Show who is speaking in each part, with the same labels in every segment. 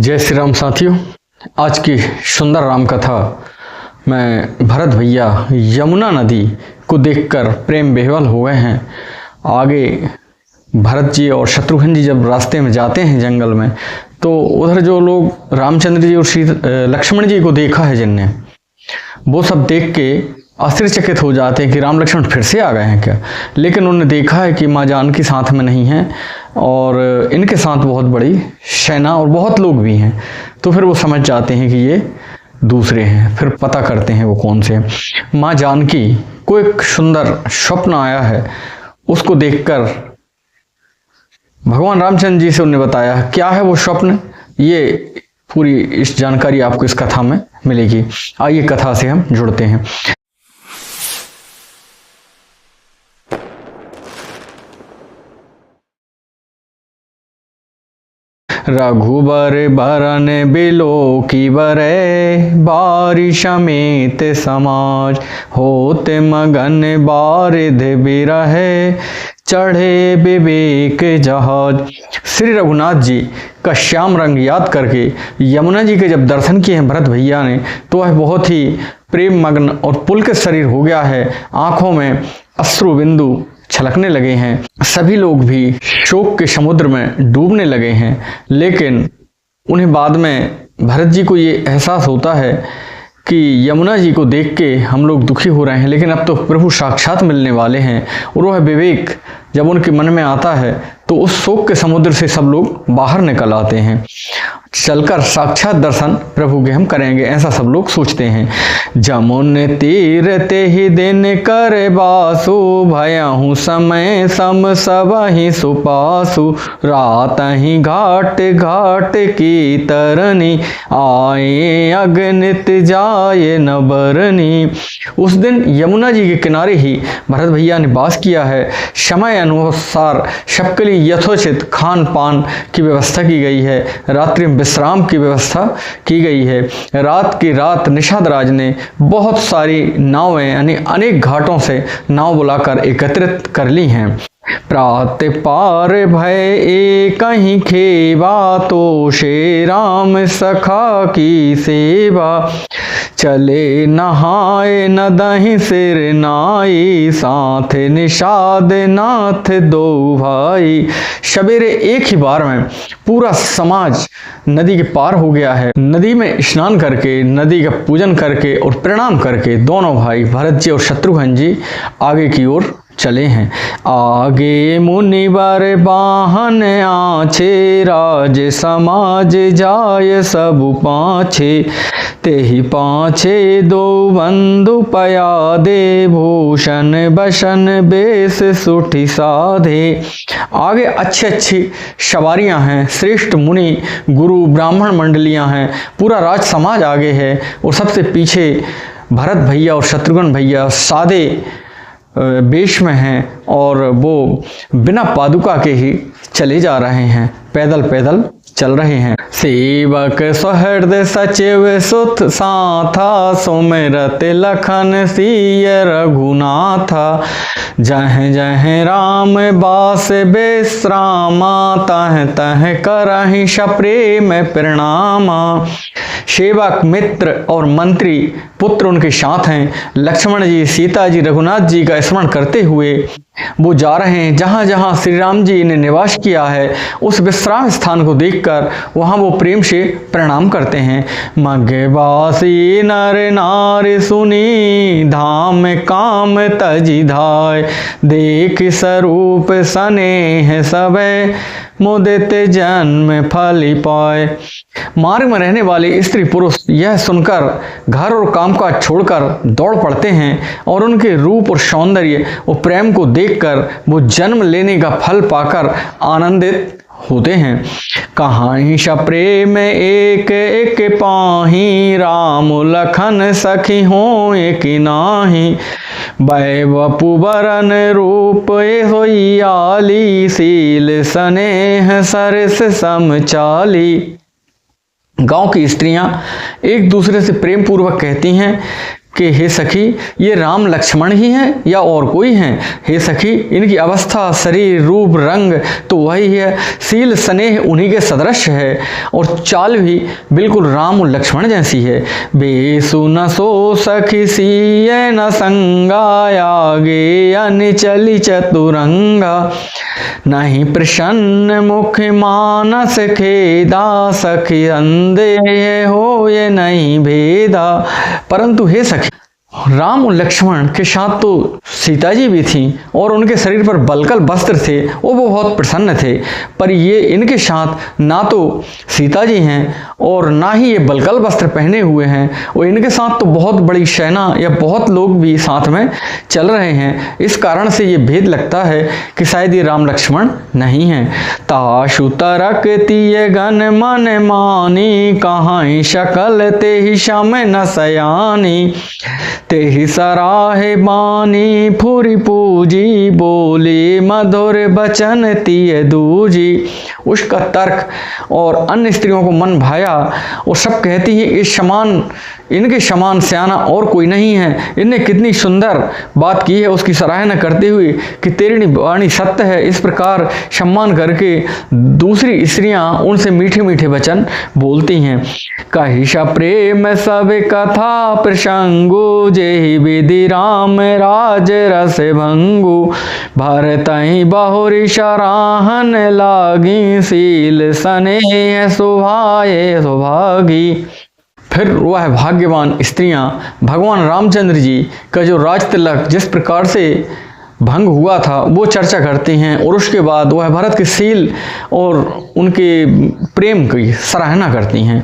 Speaker 1: जय श्री राम साथियों। आज की सुंदर राम कथा में भरत भैया यमुना नदी को देखकर प्रेम बेहाल हो गए हैं। आगे भरत जी और शत्रुघ्न जी जब रास्ते में जाते हैं जंगल में, तो उधर जो लोग रामचंद्र जी और लक्ष्मण जी को देखा है जिनने, वो सब देख के आश्चर्यचकित हो जाते हैं कि राम लक्ष्मण फिर से आ गए हैं क्या। लेकिन उन्होंने देखा है कि माँ जानकी साथ में नहीं है और इनके साथ बहुत बड़ी सेना और बहुत लोग भी हैं, तो फिर वो समझ जाते हैं कि ये दूसरे हैं। फिर पता करते हैं वो कौन से हैं। माँ जानकी को एक सुंदर स्वप्न आया है, उसको देखकर भगवान रामचंद्र जी से उन्हें बताया क्या है वो स्वप्न। ये पूरी इस जानकारी आपको इस कथा में मिलेगी। आइए कथा से हम जुड़ते हैं। रघुबर बरन बिलो की बरे, बारिश समेत समाज होते मगन बारिध बिरहे, चढ़े विवेक जहाज। श्री रघुनाथ जी का श्याम रंग याद करके यमुना जी के जब दर्शन किए हैं भरत भैया ने, तो वह बहुत ही प्रेम मग्न और पुलकित शरीर हो गया है। आंखों में अश्रु बिंदु छलकने लगे हैं। सभी लोग भी शोक के समुद्र में डूबने लगे हैं। लेकिन उन्हें बाद में भरत जी को ये एहसास होता है कि यमुना जी को देख के हम लोग दुखी हो रहे हैं, लेकिन अब तो प्रभु साक्षात मिलने वाले हैं। और वह विवेक जब उनके मन में आता है तो उस शोक के समुद्र से सब लोग बाहर निकल आते हैं। चलकर साक्षात दर्शन प्रभु के हम करेंगे, ऐसा सब लोग सोचते हैं। जमुन तीर ते ही दिन कर बासु, भयहु समय सम सब ही सुपासु, रात ही घाट घाट की तरनी, आए अगनित जाए न बरनी। उस दिन यमुना जी के किनारे ही भरत भैया ने वास किया है। समय अनुसार सबके लिए यथोचित खान पान की व्यवस्था की गई है, रात्रि में विश्राम की व्यवस्था की गई है। रात की रात निषाद राज ने बहुत सारी नावें यानी अनेक घाटों से नाव बुलाकर एकत्रित कर ली हैं। प्रात पार भय एक ही खेवा, तो शे राम सखा की सेवा, चले नहाए न दही सिर नाई, साथ निषाद नाथ दो भाई। सवेरे एक ही बार में पूरा समाज नदी के पार हो गया है। नदी में स्नान करके, नदी का पूजन करके और प्रणाम करके दोनों भाई भरत जी और शत्रुघ्न जी आगे की ओर चले हैं। आगे मुनिवर वाहन आछे, राज समाज जाय सब पाछे, तेहि पाछे दो बंधु पया दे, भूषण बसन बेस सुठी साधे। आगे अच्छी अच्छी सवारियां हैं, श्रेष्ठ मुनि गुरु ब्राह्मण मंडलियां हैं, पूरा राज समाज आगे है। और सबसे पीछे भरत भैया और शत्रुघ्न भैया सादे वेश में हैं और वो बिना पादुका के ही चले जा रहे हैं, पैदल पैदल चल रहे हैं। सेवक सहृदय सचिव सुत साथा, सुमिरत लखन सिय रघुनाथा, जह जह राम बास विश्रामा, तह तह करहि सप्रेम प्रणामा। सेवक मित्र और मंत्री पुत्र उनके साथ हैं। लक्ष्मण जी, सीता जी, रघुनाथ जी का स्मरण करते हुए वो जा रहे हैं। जहाँ जहाँ श्री राम जी ने निवास किया है उस विश्राम स्थान को देखकर वहाँ वो प्रेम से प्रणाम करते हैं। मगवासी नर नार सुनी, धाम काम तजी धाय, देख स्वरूप स्नेह सबे, मुदित जन्म फल पाए। मार्ग में रहने वाले स्त्री पुरुष यह सुनकर घर और काम काज छोड़कर दौड़ पड़ते हैं और उनके रूप और सौंदर्य और प्रेम को देखकर वो जन्म लेने का फल पाकर आनंदित होते हैं। कहानी सप्रेम एक एक पाही, राम लखन सखी हो एक नाही, वै वपु बरन रूप होई आली, सील स्नेह सरस समचाली। गांव की स्त्रियां एक दूसरे से प्रेम पूर्वक कहती हैं कि हे सखी, ये राम लक्ष्मण ही हैं या और कोई हैं? हे सखी, इनकी अवस्था, शरीर, रूप, रंग तो वही है, सील स्नेह उन्हीं के सदृश है और चाल भी बिल्कुल राम और लक्ष्मण जैसी है। बेसु न सो सखी सीय न संगायागे अनिचली चतुरंगा, नहीं प्रसन्न मुख मानस खेदा, सखी अंधे हो ये नहीं भेदा। परंतु हे सखी, राम और लक्ष्मण के साथ तो सीता जी भी थीं और उनके शरीर पर बलकल वस्त्र थे, वो बहुत प्रसन्न थे। पर ये इनके साथ ना तो सीता जी हैं और ना ही ये बलकल वस्त्र पहने हुए हैं, और इनके साथ तो बहुत बड़ी सेना या बहुत लोग भी साथ में चल रहे हैं। इस कारण से ये भेद लगता है कि शायद ये राम लक्ष्मण नहीं हैं। ताशु तरक तीय गण मन मानी, कहाँ शकल ते ही शम न सयानी, तेहि सराहे बानी फुरी पूजी, बोली मधुर बचन तिय दूजी। उसका तर्क और अन्य स्त्रियों को मन भाया और सब कहती हैं इस समान, इनके समान स्याना और कोई नहीं है। इनने कितनी सुंदर बात की है उसकी सराहना करते हुए कि तेरी वाणी सत्य है। इस प्रकार सम्मान करके दूसरी स्त्रियां उनसे मीठे मीठे वचन बोलती हैं। कहिषा प्रेम सब कथा प्रसंगु, जेहि विधि राम राज रस भंगु, भरतहि बहुरी सराहन लागी, सील स्नेह सुभाए सुभागी। फिर वह भाग्यवान स्त्रियां भगवान रामचंद्र जी का जो राज तिलक जिस प्रकार से भंग हुआ था वो चर्चा करती हैं, और उसके बाद वह भरत के सील और उनके प्रेम की सराहना करती हैं।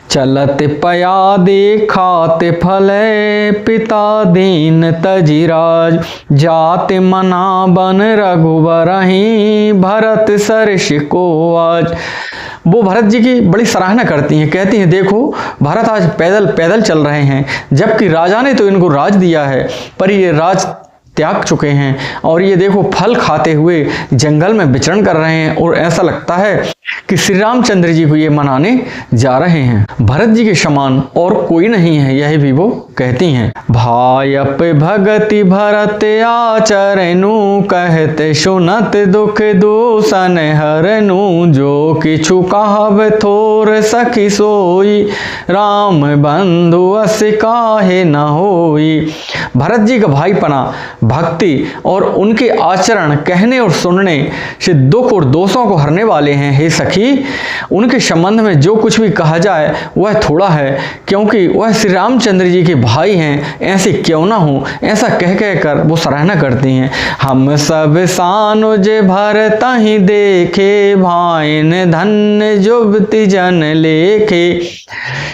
Speaker 1: चलत पया देखाते फले, पिता दीन तजिराज, जाति मना बन रघुबरहि, भरत सरस को आज। वो भरत जी की बड़ी सराहना करती हैं, कहती हैं देखो भरत आज पैदल पैदल चल रहे हैं, जबकि राजा ने तो इनको राज दिया है पर ये राज त्याग चुके हैं, और ये देखो फल खाते हुए जंगल में विचरण कर रहे हैं, और ऐसा लगता है कि श्री रामचंद्र जी को ये मनाने जा रहे हैं। भरत जी के समान और कोई नहीं है, यह भी वो कहती हैं। भायप भगति भरत आचरनु, कहते सुनत दुख दूषण हरनु, जो किछु कहब थोर सखी सोई, राम बंधु अस काहे न होई। भरत जी का भाईपना, भक्ति और उनके आचरण कहने और सुनने से दुख और दोषों को हरने वाले हैं। हे सखी, उनके संबंध में जो कुछ भी कहा जाए वह थोड़ा है, क्योंकि वह श्री रामचंद्र जी के भाई हैं, ऐसे क्यों ना हो। ऐसा कह कह कर वो सराहना करती हैं। हम सब सानुज भरत ही देखे, भाइन धन्य जुबति जन लेखे,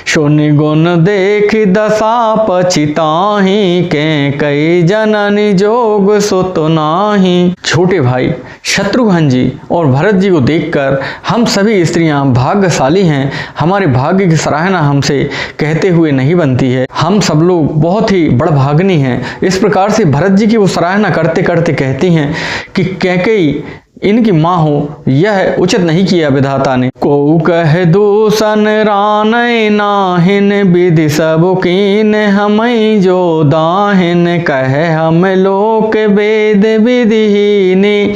Speaker 1: सुन गुण देख दशा पछिताहि, के कई जननी जोग सुत नाही। छोटे भाई शत्रुघ्न जी और भरत जी को देखकर हम सभी स्त्रियां भाग्यशाली हैं। हमारे भाग्य की सराहना हमसे कहते हुए नहीं बनती है, हम सब लोग बहुत ही बड़भाग्नी हैं। इस प्रकार से भरत जी की वो सराहना करते करते कहती हैं कि कैकेयी इनकी माँ हो, यह उचित नहीं किया विधाता ने। को कह दूषण रानय नाहिन, विधि सब कीन हमई जो दाहिन, कहे हम लोक वेद विधिहीनी,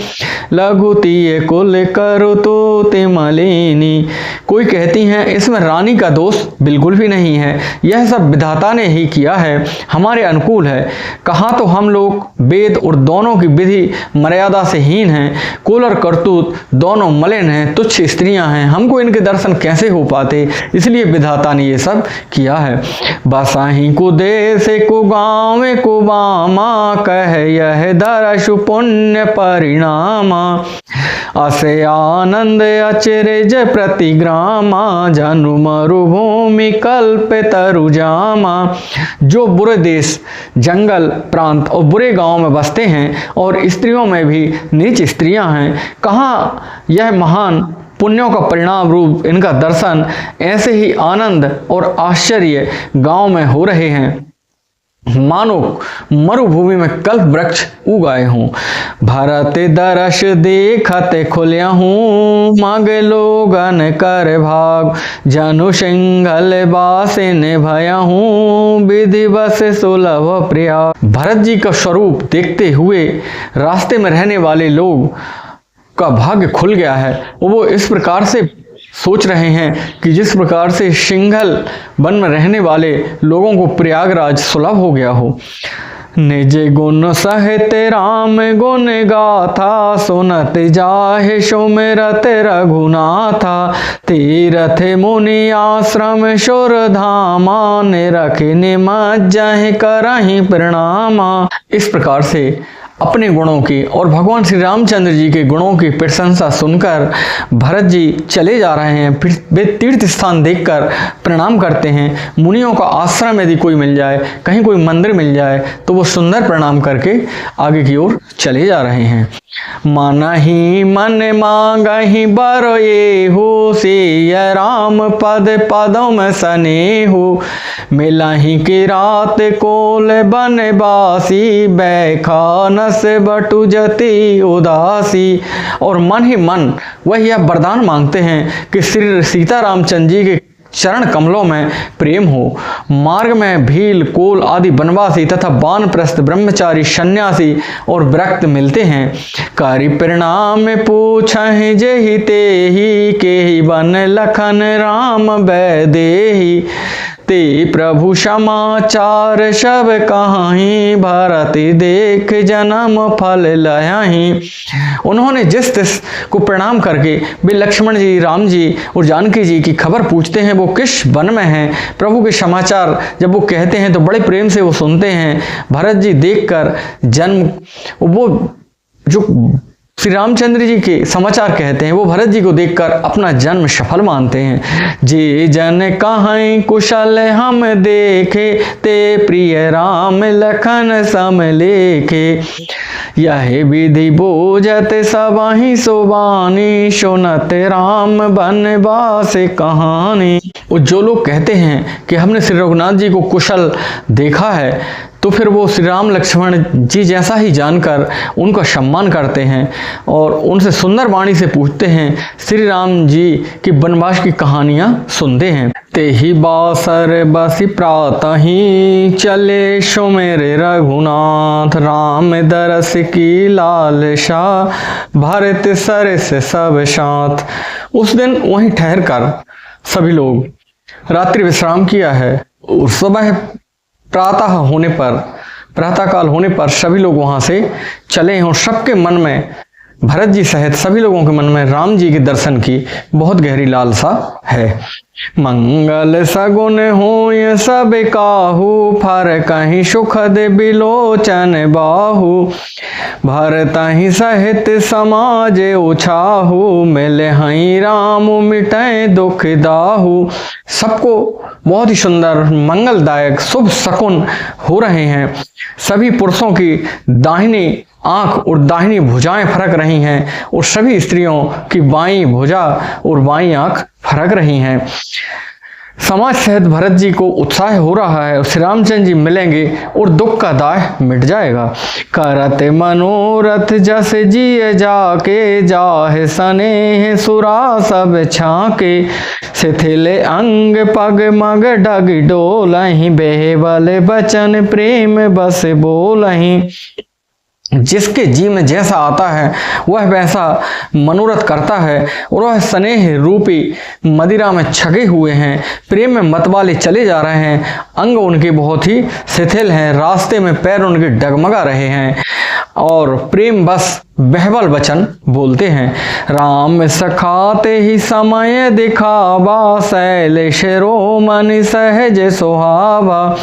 Speaker 1: लघुतीय कुल करु तो तिमलिनी। कोई कहती हैं इसमें रानी का दोष बिल्कुल भी नहीं है, यह सब विधाता ने ही किया है, हमारे अनुकूल है। कहाँ तो हम लोग वेद और दोनों की विधि मर्यादा से हीन हैं, कुल और करतूत दोनों मलिन हैं, तुच्छ स्त्रियां हैं, हमको इनके दर्शन कैसे हो पाते, इसलिए विधाता ने ये सब किया है। बसाही को देश को गाँव को बामा, कह यह दरसु पुण्य परिणामा, असे आनंद अचरज प्रतिग्रामा, जनु मरुभूमि कल्प तरुजामा। जो बुरे देश, जंगल प्रांत और बुरे गांव में बसते हैं और स्त्रियों में भी नीच स्त्रियां हैं, कहाँ यह महान पुण्यों का परिणाम रूप इनका दर्शन ऐसे ही आनंद और आश्चर्य गांव में हो रहे हैं। मानो मरुभूमि में कल्प वृक्ष उगाए हों। भरत दरस देखत खुल्या हूँ, मांगे लोगन कर भाग, जनु सिंघल बासिन भया हूँ, विधि बस सुलभ प्रिया। भरत जी का स्वरूप देखते हुए रास्ते में रहने वाले लोग का भाग्य खुल गया है। वो इस प्रकार से सोच रहे हैं कि जिस प्रकार से सिंघल वन में रहने वाले लोगों को प्रयागराज सुलभ हो गया हो। निज गुण सहित राम गुण गाथा, सुनत जाहे सुमिरत रघुनाथा, तीरथ मुनि आश्रम सुर धामा, निरखि निमज्जहि करहि प्रणामा। इस प्रकार से अपने गुणों की और भगवान श्री रामचंद्र जी के गुणों की प्रशंसा सुनकर भरत जी चले जा रहे हैं। फिर वे तीर्थ स्थान देखकर प्रणाम करते हैं। मुनियों का आश्रम यदि कोई मिल जाए, कहीं कोई मंदिर मिल जाए, तो वो सुंदर प्रणाम करके आगे की ओर चले जा रहे हैं। मनहि मन मांगहि बर येहु, सिय राम पद पदों में सनेहु, मिलहि की रात कोल बनवासी, बैखा नस बटु जति उदासी। और मन ही मन वह यह वरदान मांगते हैं कि श्री सीता रामचंद्र जी के चरण कमलों में प्रेम हो। मार्ग में भील कोल आदि बनवासी तथा वानप्रस्थ ब्रह्मचारी सन्यासी और विरक्त मिलते हैं। कारी प्रणाम पूछहि जेहि तेहि, केहि बन लखन राम बैदेहि, ते प्रभु समाचार सब कहाहीं, भरत देख जन्म फल लयाहीं। उन्होंने जिस तिस को प्रणाम करके वे लक्ष्मण जी, राम जी और जानकी जी की खबर पूछते हैं, वो किस वन में हैं। प्रभु के समाचार जब वो कहते हैं तो बड़े प्रेम से वो सुनते हैं। भरत जी देखकर जन्म, वो जो श्री रामचंद्र जी के समाचार कहते हैं, वो भरत जी को देखकर अपना जन्म सफल मानते हैं। जे जन कहां कुशल हम देखे, ते प्रिय राम लखन सम लेखे, यह विधि बोझत सबहि सुबानी, सुनत राम बनवास कहानी। और जो लोग कहते हैं कि हमने श्री रघुनाथ जी को कुशल देखा है, तो फिर वो श्री राम लक्ष्मण जी जैसा ही जानकर उनका सम्मान करते हैं और उनसे सुंदर वाणी से पूछते हैं, श्री राम जी की वनवास की कहानियां सुनते हैं। तेहि बासर बसी प्रातहि, चले सुमेरे रघुनाथ, राम दरस की लालसा, भरत सरस सब साथ। उस दिन वहीं ठहर कर सभी लोग रात्रि विश्राम किया है और सुबह प्रातःकाल होने पर सभी लोग वहां से चले हैं और सबके मन में, भरत जी सहित सभी लोगों के मन में राम जी के दर्शन की बहुत गहरी लालसा है। मंगल सगुन होय सब काहू, फर कहीं सुखद बिलोचन बाहू, भरतहि सहित समाज उछाहू, मिले हई राम मिटै दुख दाहू। सबको बहुत ही सुंदर मंगलदायक शुभ शकुन हो रहे हैं। सभी पुरुषों की दाहिनी आंख और दाहिनी भुजाएं फरक रही हैं और सभी स्त्रियों की बाईं भुजा और बाईं आंख फरक रही हैं। समाज सहित भरत जी को उत्साह हो रहा है और श्री रामचंद्र जी मिलेंगे और दुख का दाह मिट जाएगा। करत मनोरथ जस जिय जाके, जाहे सनेह सुरा सब छाके, शिथिल अंग पग मग डग डोलहि, बेहबल बचन प्रेम बस बोलहि। जिसके जी में जैसा आता है वह वैसा मनोरथ करता है और वह स्नेह रूपी मदिरा में छगे हुए हैं, प्रेम में मतवाले चले जा रहे हैं। अंग उनके बहुत ही शिथिल हैं, रास्ते में पैर उनके डगमगा रहे हैं और प्रेम बस बहबल वचन बोलते हैं। राम सखाते ही समय दिखावा, शैलेश रोमन सहज सुहावा,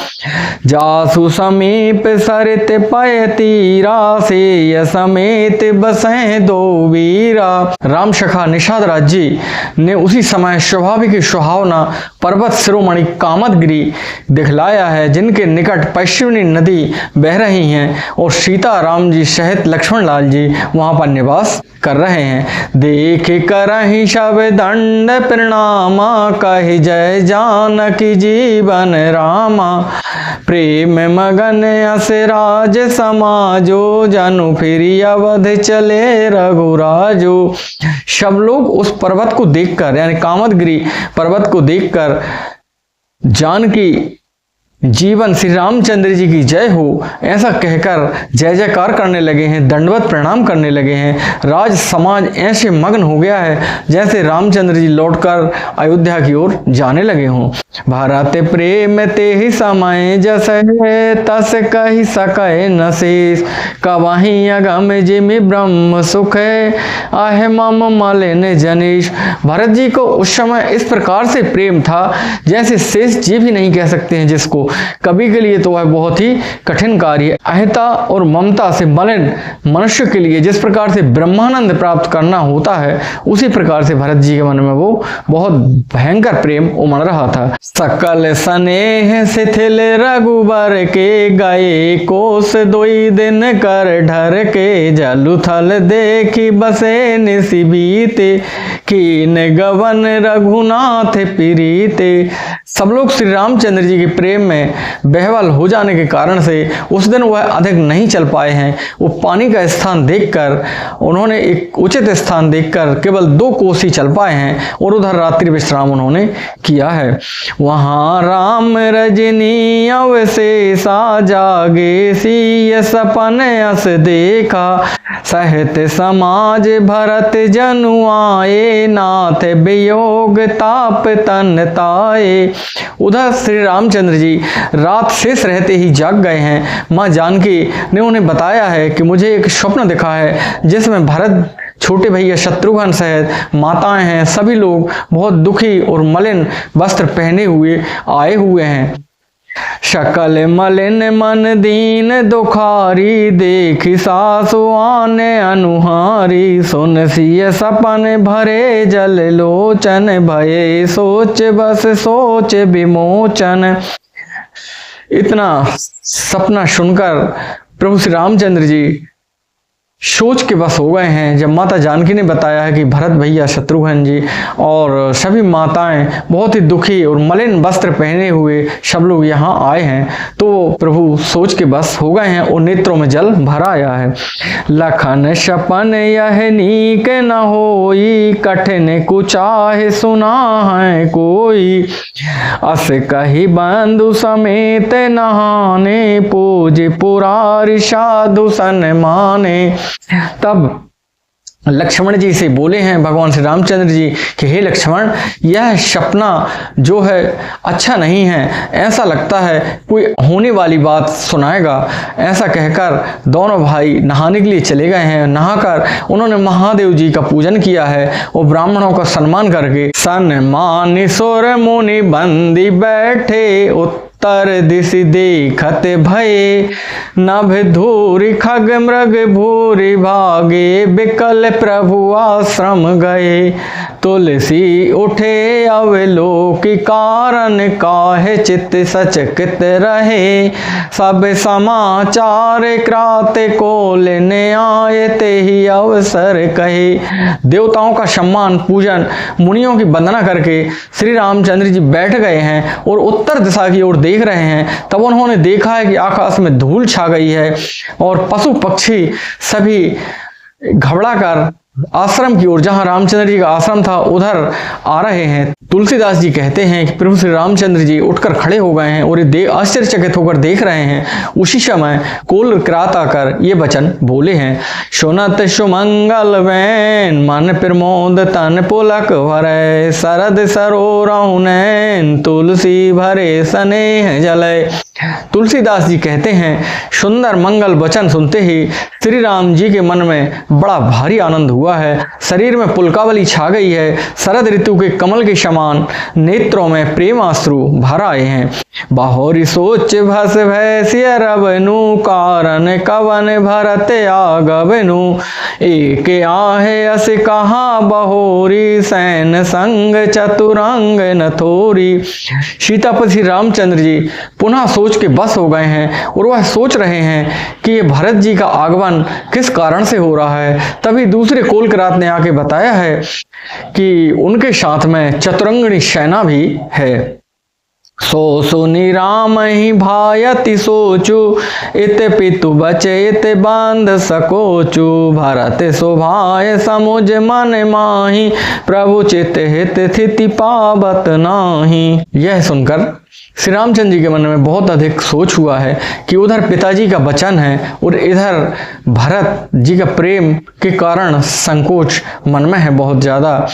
Speaker 1: जासु समीप सरित पय तीरा, से समेत बसें दो वीरा। राम सखा निषाद राज जी ने उसी समय स्वाभाविक सुहावना पर्वत शिरोमणि कामदगिरी दिखलाया है, जिनके निकट पश्चिमी नदी बह रही हैं और सीता राम जी सहित लक्ष्मण लाल जी वहाँ पर निवास कर रहे हैं। देख करहि सब दंड प्रणामा, कहि जय जानकी जीवन रामा। प्रेम मगन अस राज समाजो, जनु फिरी अवध चले रघुराजो। सब लोग उस पर्वत को देखकर, यानी कामदगिरि पर्वत को देखकर जानकी जीवन श्री रामचंद्र जी की जय हो ऐसा कहकर जय जयकार करने लगे हैं, दंडवत प्रणाम करने लगे हैं। राज समाज ऐसे मग्न हो गया है जैसे रामचंद्र जी लौटकर अयोध्या की ओर जाने लगे हों। भारत प्रेम ते ही समय जस है, तस कही सकै न शेष। कवहि अगम जिमि ब्रह्म सुख है, आहे मम मलिन जनीश। भरत जी को उस समय इस प्रकार से प्रेम था जैसे शेष जी भी नहीं कह सकते हैं जिसको। कवि के लिए तो वह बहुत ही कठिन कार्य है। अहिता और ममता से मलिन मनुष्य के लिए जिस प्रकार से ब्रह्मानंद प्राप्त करना होता है, उसी प्रकार से भरत जी के मन में वो बहुत भयंकर प्रेम उमड़ रहा था। सकल स्नेह शिथिल रघुबर के, गए कोस दोई दिन कर ढर के। जलु थल देखी बसे निसि बीते, कीन गवन रघुनाथ प्रीते। सब लोग श्री रामचंद्र जी के प्रेम में बेहवल हो जाने के कारण से उस दिन वह अधिक नहीं चल पाए हैं। वो पानी का स्थान देखकर, उन्होंने एक उचित स्थान देखकर केवल 2 कोस ही चल पाए हैं और उधर रात्रि विश्राम उन्होंने किया है। वहां राम रजनी अवशेषा, जागे सिय सपन अस देखा। सहित समाज भरत जनु आए, नाथ वियोग ताप तन ताए। उधर श्री रामचंद्र जी रात शेष रहते ही जाग गए हैं। माँ जानकी ने उन्हें बताया है कि मुझे एक स्वप्न दिखा है जिसमें भरत, छोटे भैया शत्रुघ्न सहित माताएं हैं, सभी लोग बहुत दुखी और मलिन वस्त्र पहने हुए आए हुए हैं। शकल मलिन मन दीन दुखारी, देखी सासु आने अनुहारी। सुन सिय सपन भरे जल लोचन, भये सोच बस सोच विमोचन। इतना सपना सुनकर प्रभु श्री रामचंद्र जी सोच के बस हो गए हैं। जब माता जानकी ने बताया है कि भरत भैया शत्रुघ्न जी और सभी माताएं बहुत ही दुखी और मलिन वस्त्र पहने हुए सब लोग यहाँ आए हैं, तो प्रभु सोच के बस हो गए हैं और नेत्रों में जल भरा आया है। लखन सपन यह नीक न होई, कठिन कुचाहे सुना है कोई। अस कही बंधु समेत नहाने, पूज पुरारी साधु सन माने। तब लक्ष्मण जी से बोले हैं भगवान श्री रामचंद्र जी कि हे लक्ष्मण, यह सपना जो है अच्छा नहीं है, ऐसा लगता है कोई होने वाली बात सुनाएगा। ऐसा कहकर दोनों भाई नहाने के लिए चले गए हैं। नहाकर उन्होंने महादेव जी का पूजन किया है और ब्राह्मणों का सम्मान करके सन्मान सुर मुनि बंदी बैठे, उत्तर दिशि देखत भये। नभ धूरि खग मृग भूरि भागे, बिकल प्रभु आश्रम गए। तुलसी उठे अवलोकि, कारण काहे चित्त सचकित रहे। सब समाचार क्राते को लेने आए, ते ही अवसर कहे। देवताओं का सम्मान पूजन, मुनियों की वंदना करके श्री रामचंद्र जी बैठ गए हैं और उत्तर दिशा की ओर देख रहे हैं। तब उन्होंने देखा है कि आकाश में धूल छा गई है और पशु पक्षी सभी घबरा कर आश्रम की ओर, जहां रामचंद्र जी का आश्रम था, उधर आ रहे हैं। तुलसीदास जी कहते हैं कि प्रभु श्री रामचंद्र जी उठकर खड़े हो गए हैं और ये आश्चर्यचकित होकर देख रहे हैं। उसी समय कोल किरात आकर ये वचन बोले हैं। सुनत सुमंगल वैन, मन प्रमोद तन पुलक भरे। शरद सरोरहु नैन, तुलसी भरे स्नेह जलय। तुलसीदास जी कहते हैं सुंदर मंगल वचन सुनते ही श्री राम जी के मन में बड़ा भारी आनंद हुआ हुआ है, शरीर में पुलकावली छा गई है, शरद ऋतु के कमल के समान नेत्रों में प्रेमाश्रु भर आए हैं। बाहोरी सोच भस भैसिय रबनु, कारण कवन भरत आगबनु, एक आहे अस कहा बहोरी, सैन संग चतुरंग न थोरी। सीतापति श्री रामचंद्र जी पुनः सोच के बस हो गए हैं और वह सोच रहे हैं कि ये भरत जी का आगमन किस कारण से हो रहा है। तभी दूसरे कोलकरात ने आके बताया है कि उनके साथ में चतुरंगिणी सेना भी है। सो सुनि राम ही भायति सोचु, इत पितु बचे इत बांध सकोचु, भरत शोभाय समुझ मन माही, प्रभु चित हित स्थिति पावत नाही। यह सुनकर श्री रामचंद्र जी के मन में बहुत अधिक सोच हुआ है कि उधर पिताजी का वचन है और इधर भरत जी का प्रेम के कारण संकोच मन में है बहुत ज़्यादा,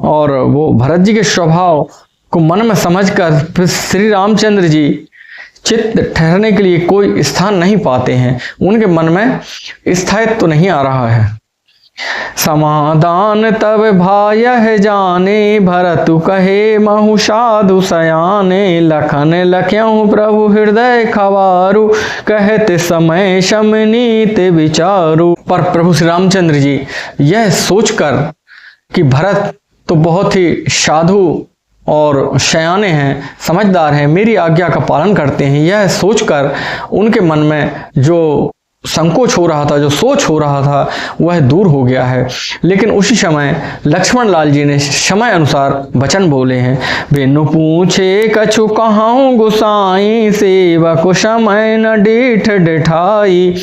Speaker 1: और वो भरत जी के स्वभाव को मन में समझकर श्री रामचंद्र जी चित्त ठहरने के लिए कोई स्थान नहीं पाते हैं, उनके मन में स्थायित्व तो नहीं आ रहा है। समाधान तब भाय जाने, भरतु कहे महु साधु सयाने, लखन लख्यहु प्रभु हृदय खवारु, कहते समय शमनीत विचारु। पर प्रभु श्री रामचंद्र जी यह सोचकर कि भरत तो बहुत ही साधु और शयाने हैं, समझदार हैं, मेरी आज्ञा का पालन करते हैं, यह सोचकर उनके मन में जो संकोच हो रहा था, जो सोच हो रहा था, वह दूर हो गया है। लेकिन उसी समय लक्ष्मण लाल जी ने समय अनुसार वचन बोले हैं। बेनु पूछे कछु कहाऊं गुसाई, सेवक समय न डीठ डिठाई,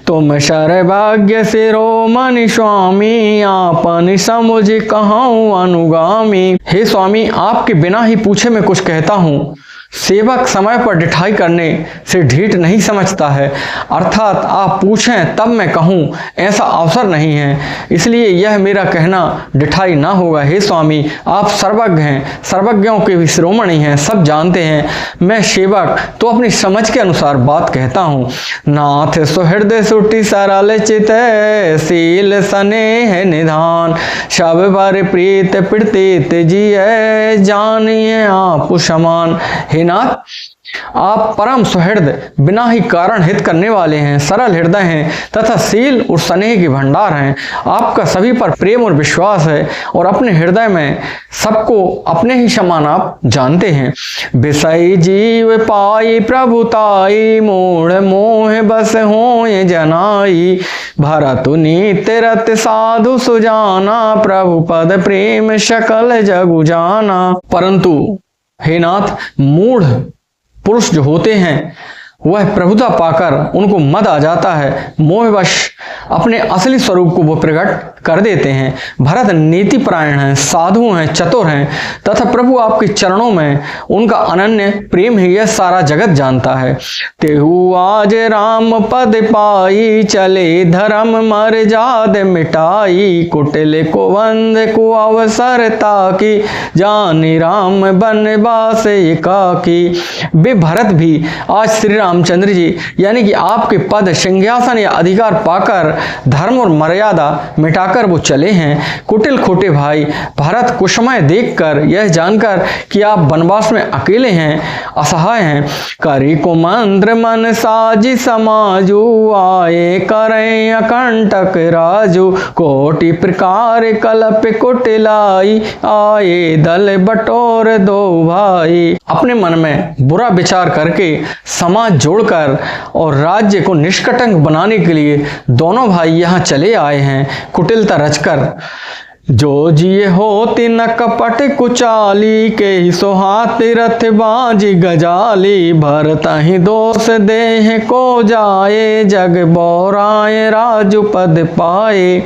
Speaker 1: तुम शरभाग्य शिरोमणि स्वामी, आपन समुझ कहाऊं अनुगामी। हे स्वामी, आपके बिना ही पूछे मैं कुछ कहता हूँ। सेवक समय पर डिठाई करने से ढीठ नहीं समझता है, अर्थात आप पूछें तब मैं कहूँ ऐसा अवसर नहीं है, इसलिए यह मेरा कहना डिठाई ना होगा। हे स्वामी, आप सर्वज्ञ हैं, सर्वज्ञों के भी शिरोमणि हैं, सब जानते हैं। मैं सेवक तो अपनी समझ के अनुसार बात कहता हूँ। नाथ सुहृदय सुटी सरल चित, सील स्नेह निधान, सब बर प्रीत प्रतीत जिय, जानिए आप समान। हे नाथ, आप परम सुहृद, बिना ही कारण हित करने वाले हैं, सरल हृदय हैं तथा सील और स्नेह के भंडार हैं। आपका सभी पर प्रेम और विश्वास है और अपने हृदय में सबको अपने ही समान आप जानते हैं। विषय जीव पाई प्रभुताई, मूढ़ मोह बस होय जनाई, भरतु नीत रत साधु सुजाना, प्रभु पद प्रेम सकल जगु जाना। परंतु हे नाथ, मूढ़ पुरुष जो होते हैं वह प्रभुता पाकर उनको मद आ जाता है, मोहवश अपने असली स्वरूप को वो प्रकट कर देते हैं। भरत नीतिपरायण हैं, साधु हैं, चतुर हैं तथा प्रभु आपके चरणों में उनका अनन्य प्रेम ही यह सारा जगत जानता है। तेहु आज राम पद पाई, चले धर्म मर जाद मिटाई, कुटिल को वंद को अवसर ताकि, जानी राम बनवास एकाकी। वे भरत भी आज श्री रामचंद्र जी यानी कि आपके पद, सिंहासन या अधिकार पाकर धर्म और मर्यादा मिटाकर वो चले हैं। कुटिल खोटे भाई भरत कुसमय देखकर, यह जानकर कि आप वनवास में अकेले हैं, असहाय हैं, करी को मंत्र मन साजी समाजू, आए करें अकंटक राजू, कोटि प्रकार कल्प कुटिलाई, आए दल बटोर दो भाई। अपने मन में बुरा विचार करके समाज जोड़कर और राज्य को निष्कटंक बनाने के लिए दोनों भाई यहाँ चले आए हैं, कुटिलता रचकर। जो जिये होती न कपट कुचाली, के ही सोहाती रथ बाजी गजाली, भरत ही दोष देह को जाए, जग बोराए राजु पद पाए।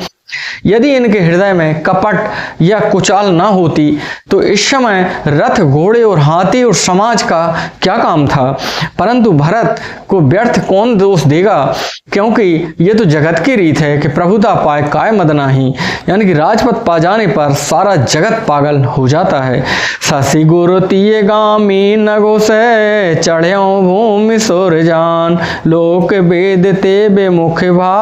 Speaker 1: यदि इनके हृदय में कपट या कुचाल ना होती तो इस समय रथ, घोड़े और हाथी और समाज का क्या काम था। परंतु भरत को व्यर्थ कौन दोष देगा, क्योंकि ये तो जगत की रीत है कि प्रभुता पाए काय मद नाही, यानी कि राजपद पा जाने पर सारा जगत पागल हो जाता है। शशि गुरु तिये गामी नगो से, चढ़्यो भूमि सुर जान, लोक वेद ते बेमुख भा,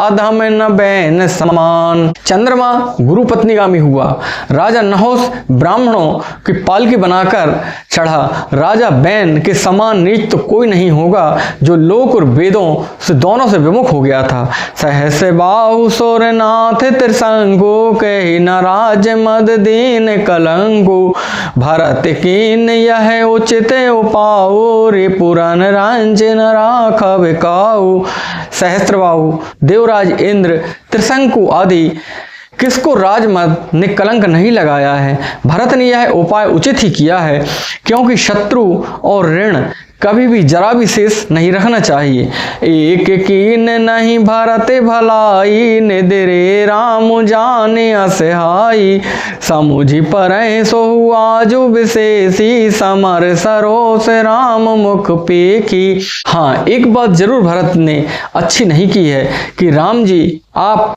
Speaker 1: अधम न बैन समान। समान। चंद्रमा गुरु पत्नीगामी हुआ। राजा नहुस ब्राह्मणों की पालकी बनाकर चढ़ा। राजा बैन के समान नीच तो कोई नहीं होगा जो लोक और वेदों से दोनों से विमुख हो गया था। सहस बाहु सोरनाथ त्रिशंकु कही न राज मद दीन कलंकु भरत कीन यह उचित उपाऊ रे पुराण रंजन राखव काऊ। सहस्त्रबाहु देवराज इंद्र त्रिशंकु आदि किसको राजमद ने कलंक नहीं लगाया है। भरत ने यह उपाय उचित ही किया है, क्योंकि शत्रु और ऋण कभी भी जरा भी शेष नहीं रखना चाहिए। एक कीन नहीं भरत भलाई निदरे राम जाने असहाई समुझी पर सोहु आजु विशेषी समर सरोस राम मुख पेखी। हाँ, एक बात जरूर भरत ने अच्छी नहीं की है कि राम जी आप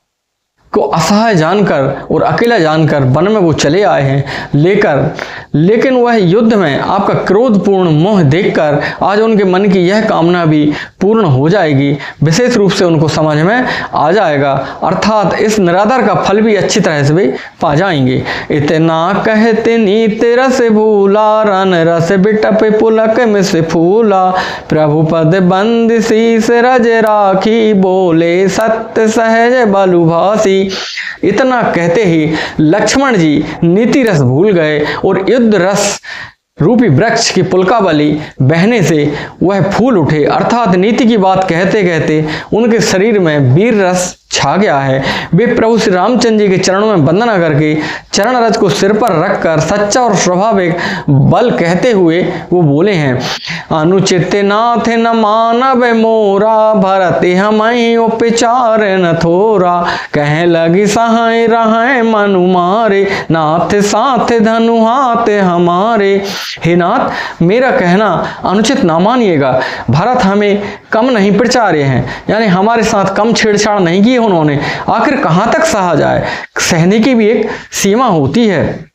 Speaker 1: को असहाय जानकर और अकेला जानकर वन में वो चले आए हैं लेकिन वह युद्ध में आपका क्रोधपूर्ण मोह देखकर आज उनके मन की यह कामना भी पूर्ण हो जाएगी। विशेष रूप से उनको समझ में आ जाएगा, अर्थात इस निरादर का फल भी अच्छी तरह से भी पा जाएंगे। इतना कहते नीत रस भूला रन रस बिटप पुलक मिस फूला प्रभु पद बंद शीस रज राखी बोले सत्य सहज बलु भासी। इतना कहते ही लक्ष्मण जी नीति रस भूल गए और युद्ध रस रूपी वृक्ष की पुलकावली बहने से वह फूल उठे, अर्थात नीति की बात कहते कहते उनके शरीर में वीर रस छा गया है। वे प्रभु श्री रामचंद्र जी के चरणों में वंदना करके चरण रज को सिर पर रखकर सच्चा और स्वाभाविक बल कहते हुए वो बोले हैं, अनुचित नाथ न मानव मोरा भरत हमहि उपचार न थोरा कह लगी सहाय रहे मनु मारे नाथ साथ धनु हाथ हमारे। हे नाथ, मेरा कहना अनुचित ना मानिएगा। भरत हमें कम नहीं प्रचारे हैं, यानी हमारे साथ कम छेड़छाड़ नहीं की उन्होंने। आखिर कहां तक सहा जाए, सहने की भी एक सीमा होती है।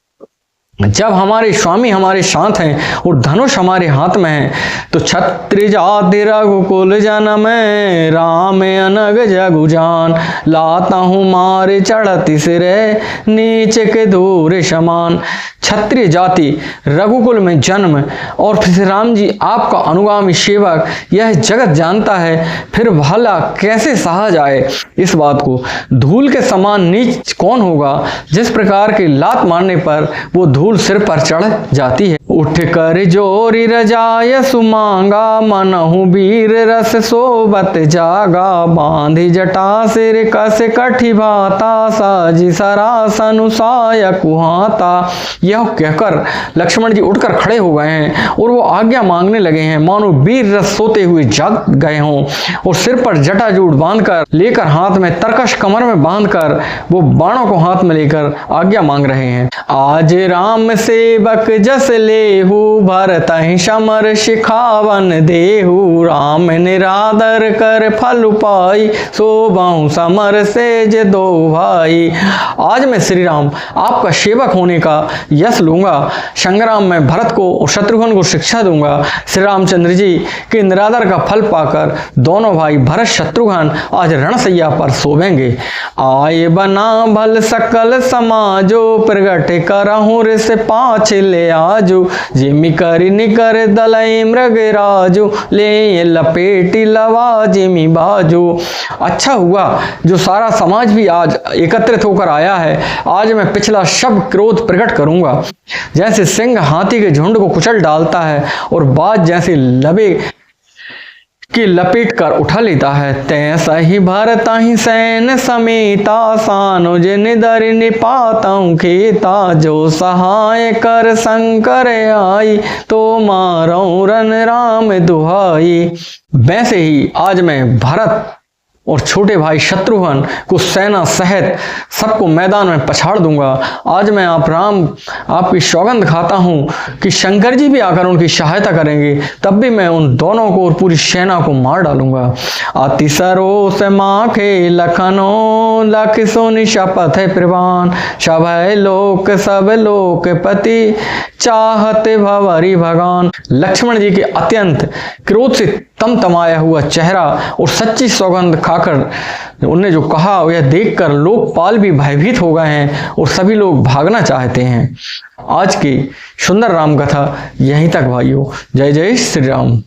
Speaker 1: जब हमारे स्वामी हमारे साथ हैं और धनुष हमारे हाथ में है तो छत्र जाति रघुकुल जनम राम अनग जगु जान लाता हूँ मारे चढ़ती सिरे नीचे के दूर समान। क्षत्रिय जाति रघुकुल में जन्म और फिर राम जी आपका अनुगामी सेवक यह जगत जानता है, फिर भला कैसे सहा जाए इस बात को। धूल के समान नीच कौन होगा जिस प्रकार की लात मारने पर वो धूल सिर पर चढ़ जाती है। उठ कर जोरी रजाय सुमांगा मनहु वीर रस सोबत जागा बांधी जटा सिर कस कठी भाता साजी सरासन साय कुहाता। यह कहकर लक्ष्मण जी उठकर खड़े हो गए हैं और वो आज्ञा मांगने लगे हैं, मानो वीर रस सोते हुए जाग गए हों, और सिर पर जटाजूट बांधकर लेकर हाथ में तरकश कमर में बांधकर वो बाणों को हाथ में लेकर आज्ञा मांग रहे हैं। आज राम सेवक जस लेहु भरत समर शिखावन देहु राम निरादर कर फल पाई सोबाहु समर सेज दो भाई। आज मैं श्री राम आपका सेवक होने का यश लूंगा, संग्राम में भरत को और शत्रुघ्न को शिक्षा दूंगा। श्री रामचंद्र जी के निरादर का फल पाकर दोनों भाई भरत शत्रुघ्न आज रणसैया पर सोवेंगे। आए बना भल सकल समाजो प्रगट करहु रिस पाछ ले आजू जिमि करि निकर दलई मृग राजू ले लपेटी लवा जिमि बाजू। अच्छा हुआ जो सारा समाज भी आज एकत्रित होकर आया है। आज मैं पिछला सब क्रोध प्रकट करूंगा। जैसे सिंह हाथी के झुंड को कुचल डालता है और बाज जैसे लबे की लपेट कर उठा लेता है, तैसा ही भरत ही सैन समेता सानुज निदर निपातऊ खेता जो सहाय कर शंकर आई तो मारऊ रन राम दुहाई। वैसे ही आज मैं भरत और छोटे भाई शत्रुघ्न को सेना सहित सबको मैदान में पछाड़ दूंगा। आज मैं आप राम आपकी सौगंध खाता हूं कि शंकर जी भी आकर उनकी सहायता करेंगे, तब भी मैं उन दोनों को और पूरी सेना को मार डालूंगा। अति सरोस माखे लखनो लख सोनि शपथ प्रवान सभय लोक सब लोक पति चाहते भवरी भगवान। लक्ष्मण जी के अत्यंत क्रोध से तमतमाया हुआ चेहरा और सच्ची सौगंध खाकर उनने जो कहा यह देखकर लोकपाल भी भयभीत हो गए हैं और सभी लोग भागना चाहते हैं। आज की सुंदर राम कथा यहीं तक भाइयों। जय जय श्री राम।